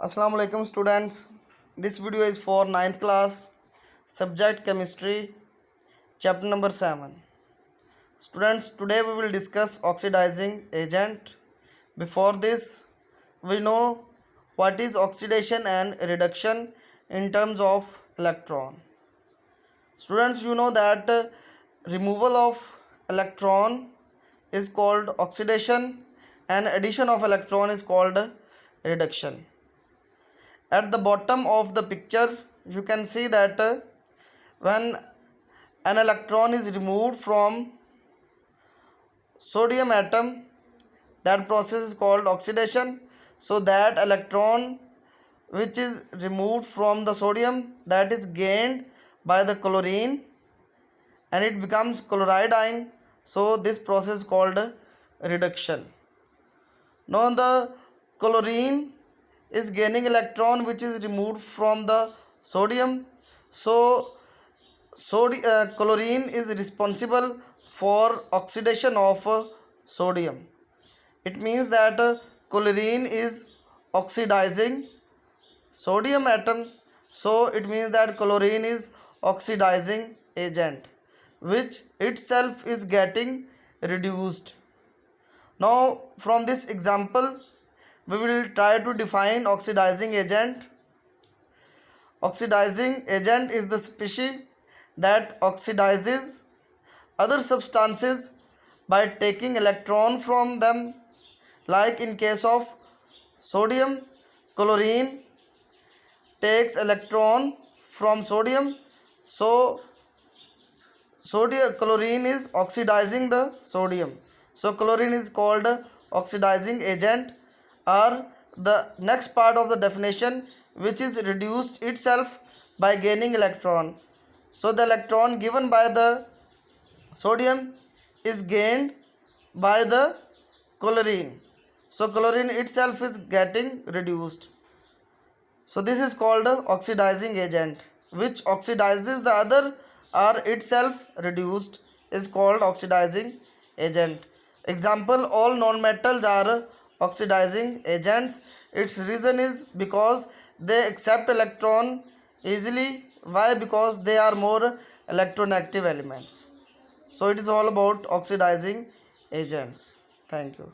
Assalamu alaikum students. This video is for ninth class, subject chemistry, chapter number 7. Students, today we will discuss oxidizing agent. Before this, we know what is oxidation and reduction in terms of electron. Students, you know that removal of electron is called oxidation and addition of electron is called reduction. At the bottom of the picture you can see that when an electron is removed from sodium atom, that process is called oxidation. So that electron which is removed from the sodium, that is gained by the chlorine and it becomes chloride ion. So this process is called reduction. Now the chlorine is gaining electron which is removed from the sodium. So chlorine is responsible for oxidation of sodium. It means that chlorine is oxidizing sodium atom. So it means that chlorine is oxidizing agent which itself is getting reduced. Now from this example we will try to define oxidizing agent. Oxidizing agent is the species that oxidizes other substances by taking electron from them. Like in case of sodium, chlorine takes electron from sodium. So chlorine is oxidizing the sodium. So chlorine is called oxidizing agent. Or the next part of the definition, which is reduced itself by gaining electron. So the electron given by the sodium is gained by the chlorine. So chlorine itself is getting reduced. So this is called oxidizing agent which oxidizes the other or itself reduced is called oxidizing agent. Example, all non-metals are oxidizing agents. Its reason is because they accept electron easily. Why? Because they are more electronegative elements. So it is all about oxidizing agents. Thank you.